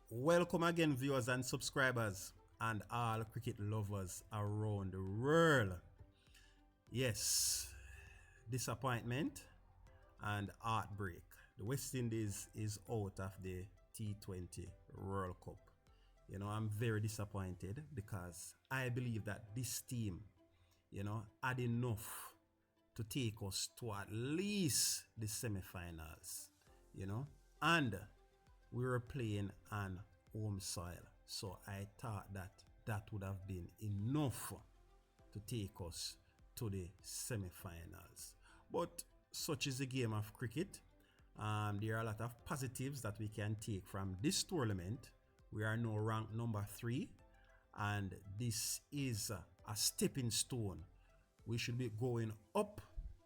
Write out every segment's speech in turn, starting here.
Welcome again, viewers and subscribers, and all cricket lovers around the world. Yes, disappointment and heartbreak. The West Indies is out of the T20 World Cup. I'm very disappointed because I believe that this team, had enough to take us to at least the semi-finals, and we were playing on home soil. So I thought that that would have been enough to take us to the semi-finals. But such is the game of cricket. There are a lot of positives that we can take from this tournament. We are now ranked number 3, and this is a stepping stone. We should be going up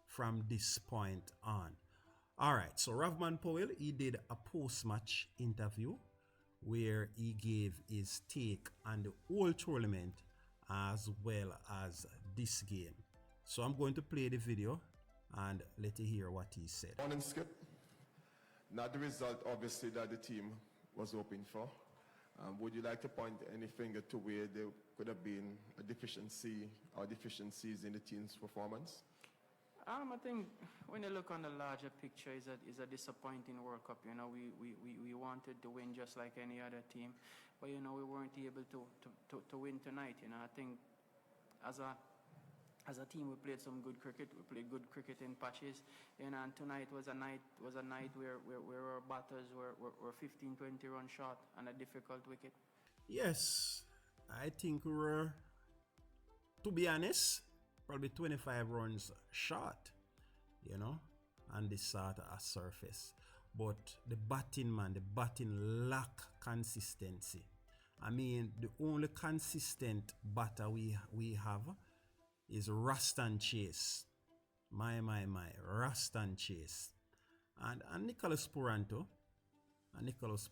from this point on. Alright, so Ravman Powell, he did a post-match interview where he gave his take on the whole tournament as well as this game. So I'm going to play the video and let you hear what he said. Morning, Skip. Not the result, obviously, that the team was hoping for. Would you like to point any finger to where there could have been a deficiency or deficiencies in the team's performance? I think when you look on the larger picture, it's a disappointing World Cup. We wanted to win just like any other team, but we weren't able to win tonight. I think as a team we played some good cricket. We played good cricket in patches, and tonight was a night where our batters were 15-20 runs short on a difficult wicket. Yes, I think we were, to be honest, probably 25 runs short, on this sort of a surface. But the batting lack consistency. I mean, the only consistent batter we have is Rastan Chase. My, Rastan Chase. And Nicholas Puran, but Nicholas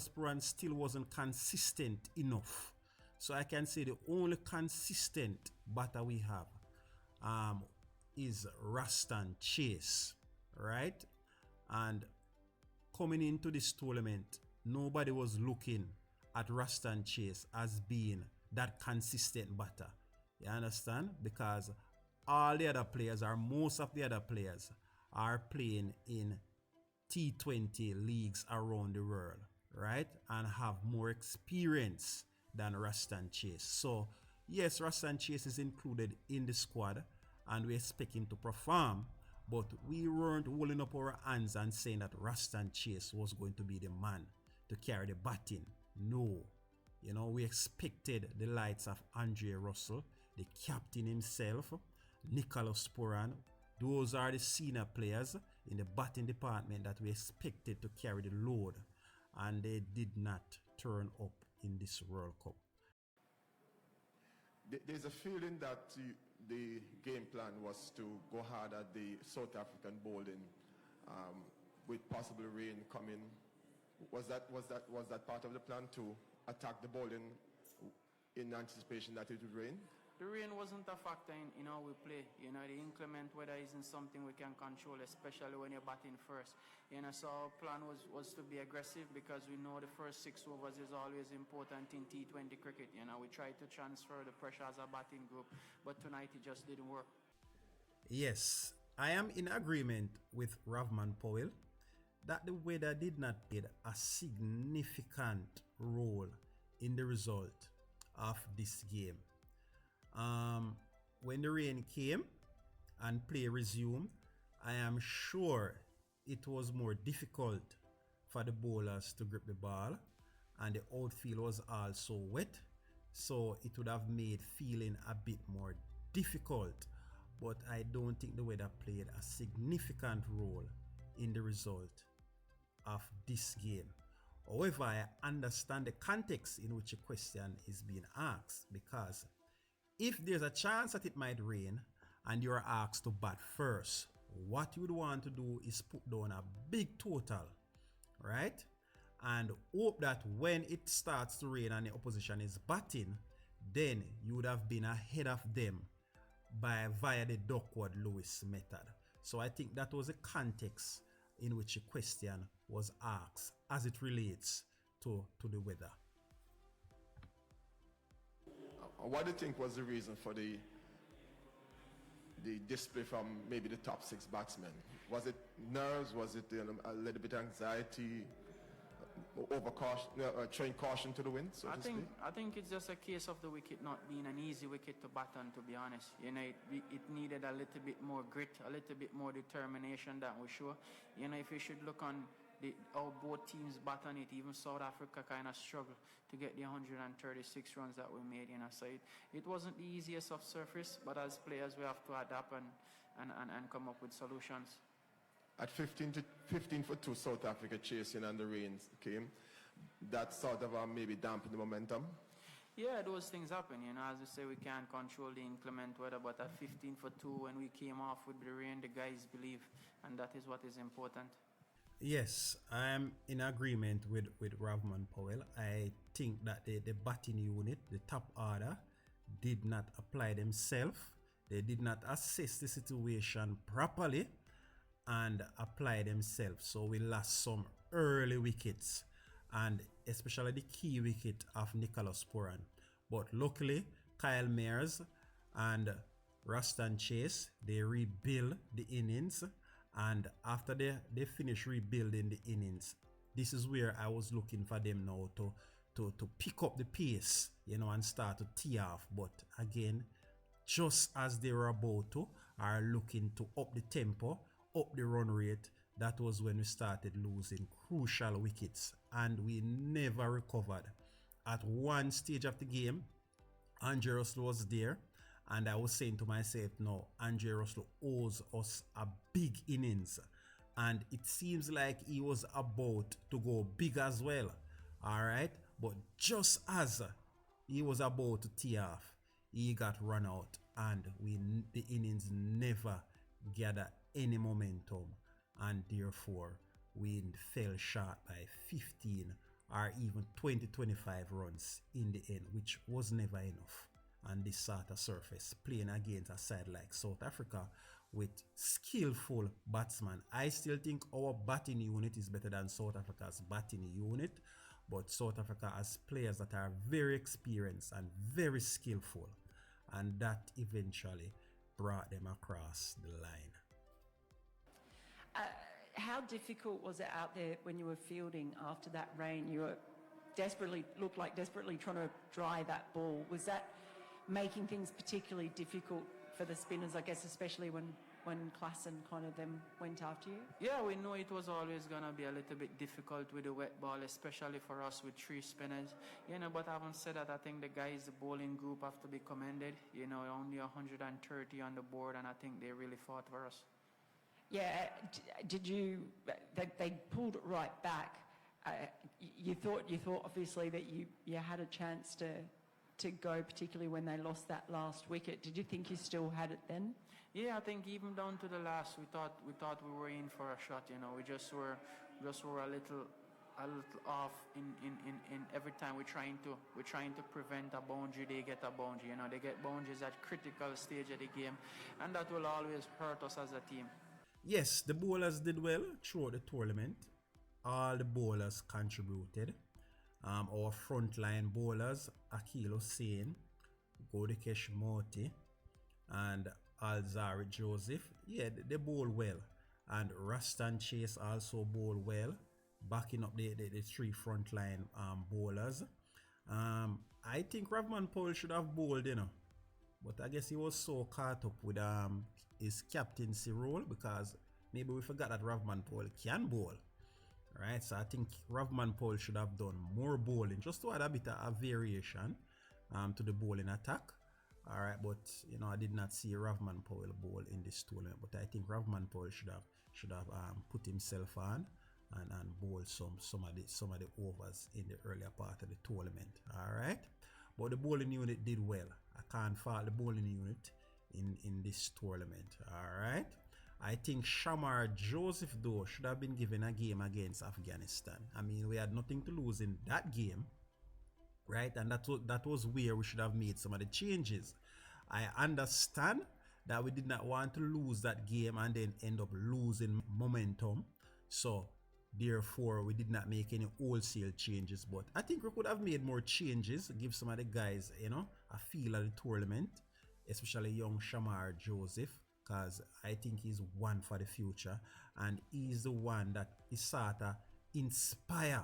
Puran still wasn't consistent enough. So I can say the only consistent batter we have is Rastan Chase, right? And coming into this tournament, nobody was looking at Rastan Chase as being that consistent batter. You understand? Because all the other players, or most of the other players, are playing in T20 leagues around the world, right? And have more experience than Rastan Chase. So yes, Rastan Chase is included in the squad and we expect him to perform, but we weren't holding up our hands and saying that Rastan Chase was going to be the man to carry the batting. No. We expected the likes of Andre Russell, the captain himself, Nicholas Puran. Those are the senior players in the batting department that we expected to carry the load, and they did not turn up in this World Cup. There's a feeling that the game plan was to go hard at the South African bowling with possible rain coming. Was that part of the plan, to attack the bowling in anticipation that it would rain? The rain wasn't a factor in how we play. The inclement weather isn't something we can control, especially when you're batting first. So our plan was to be aggressive because we know the first 6 overs is always important in T20 cricket. We tried to transfer the pressure as a batting group, but tonight it just didn't work. Yes, I am in agreement with Ravman Powell that the weather did not play a significant role in the result of this game. When the rain came and play resumed, I am sure it was more difficult for the bowlers to grip the ball, and the outfield was also wet, so it would have made fielding a bit more difficult. But I don't think the weather played a significant role in the result of this game. However, I understand the context in which a question is being asked, because if there's a chance that it might rain and you're asked to bat first, what you would want to do is put down a big total, right? And hope that when it starts to rain and the opposition is batting, then you would have been ahead of them via the Duckworth-Lewis method. So I think that was the context in which the question was asked as it relates to the weather. What do you think was the reason for the display from maybe the top 6 batsmen? Was it nerves? Was it a little bit anxiety? Showing caution to the wind, so to speak? I think it's just a case of the wicket not being an easy wicket to bat on, to be honest. You know, it needed a little bit more grit, a little bit more determination, that was sure. You know, if you should look on how both teams bat on it, even South Africa kind of struggled to get the 136 runs that we made, you know. So it wasn't the easiest of surface, but as players we have to adapt and come up with solutions. At 15 for 2, South Africa chasing and the rains came. That sort of maybe dampened the momentum. Yeah, those things happen, you know. As we say, we can't control the inclement weather, but at 15 for 2, when we came off with the rain, the guys believe, and that is what is important. Yes, I'm in agreement with Ravman Powell. I think that the batting unit, the top order, did not apply themselves. They did not assess the situation properly and apply themselves. So we lost some early wickets, and especially the key wicket of Nicholas Pooran. But luckily, Kyle Mayers and Ruston Chase, they rebuild the innings, and after they finish rebuilding the innings, this is where I was looking for them now to pick up the pace, you know, and start to tee off. But again, just as they were about to, are looking to up the tempo, up the run rate, that was when we started losing crucial wickets, and we never recovered. At one stage of the game, Andre Russell was there, and I was saying to myself, no, Andre Russell owes us a big innings, and it seems like he was about to go big as well. All right, but just as he was about to tee off, he got run out, and the innings never gathered any momentum, and therefore we fell short by 15 or even 20-25 runs in the end, which was never enough. And this sort of surface, playing against a side like South Africa with skillful batsmen, I still think our batting unit is better than South Africa's batting unit, but South Africa has players that are very experienced and very skillful, and that eventually brought them across the line. How difficult was it out there when you were fielding after that rain? You were looked like desperately trying to dry that ball. Was that making things particularly difficult for the spinners, I guess, especially when Klaasen kind of them went after you? Yeah, we know it was always going to be a little bit difficult with the wet ball, especially for us with 3 spinners. You know, but having said that, I think the guys, the bowling group, have to be commended. You know, only 130 on the board, and I think they really fought for us. Yeah, did you? They pulled it right back. You thought obviously that you had a chance to go, particularly when they lost that last wicket. Did you think you still had it then? Yeah, I think even down to the last, we thought we were in for a shot. You know, we just were a little off in every time we're trying to prevent a boundary. They get a boundary. You know, they get boundaries at critical stage of the game, and that will always hurt us as a team. Yes, the bowlers did well throughout the tournament. All the bowlers contributed. Our frontline bowlers, Akil Hussain, Godikesh Moti, and Alzari Joseph, yeah, they bowl well. And Ruston Chase also bowl well, backing up the 3 frontline bowlers. I think Ravman Powell should have bowled, you know, but I guess he was so caught up with his captaincy role, because maybe we forgot that Ravman Powell can bowl. Right, so I think Ravman Powell should have done more bowling, just to add a bit of variation to the bowling attack. All right, but you know, I did not see Ravman Powell bowl in this tournament, but I think Ravman Powell should have put himself on and bowled some of the overs in the earlier part of the tournament. All right, but the bowling unit did well. I can't fault the bowling unit in this tournament. All right. I think Shamar Joseph, though, should have been given a game against Afghanistan. I mean, we had nothing to lose in that game, right? And that was where we should have made some of the changes. I understand that we did not want to lose that game and then end up losing momentum. So Therefore, we did not make any wholesale changes, but I think we could have made more changes, give some of the guys, a feel of the tournament, especially young Shamar Joseph, because I think he's one for the future, and he's the one that is sort of inspire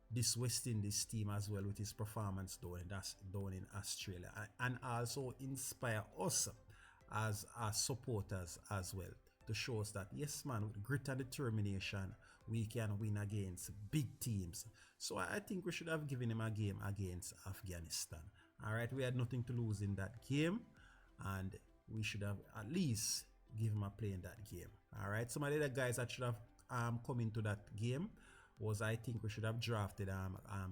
this West Indies team as well with his performance down in Australia, and also inspire us as supporters as well, to show us that yes man, with grit and determination we can win against big teams. So I think we should have given him a game against Afghanistan. Alright, we had nothing to lose in that game, and we should have at least give him a play in that game. Alright, some of the other guys that should have come into that game was, I think we should have drafted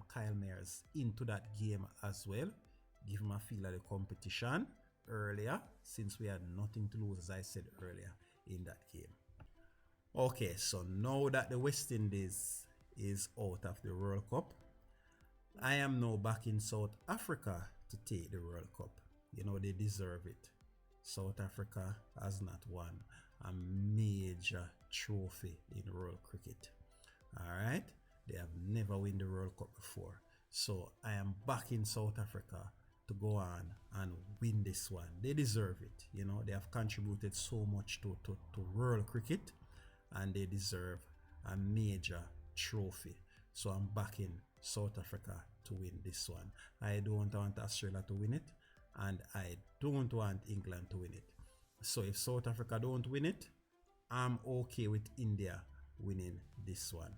Kyle Mayers into that game as well, give him a feel of the competition earlier, since we had nothing to lose, as I said earlier, in that game. Okay, so now that the West Indies is out of the World Cup, I am now back in South Africa to take the World Cup. They deserve it. South Africa has not won a major trophy in world cricket. Alright, they have never won the World Cup before. So I am back in South Africa to go on and win this one. They deserve it. They have contributed so much to world cricket, and they deserve a major trophy. So I'm back in South Africa to win this one. I don't want Australia to win it, and I don't want England to win it. So if South Africa don't win it, I'm okay with India winning this one.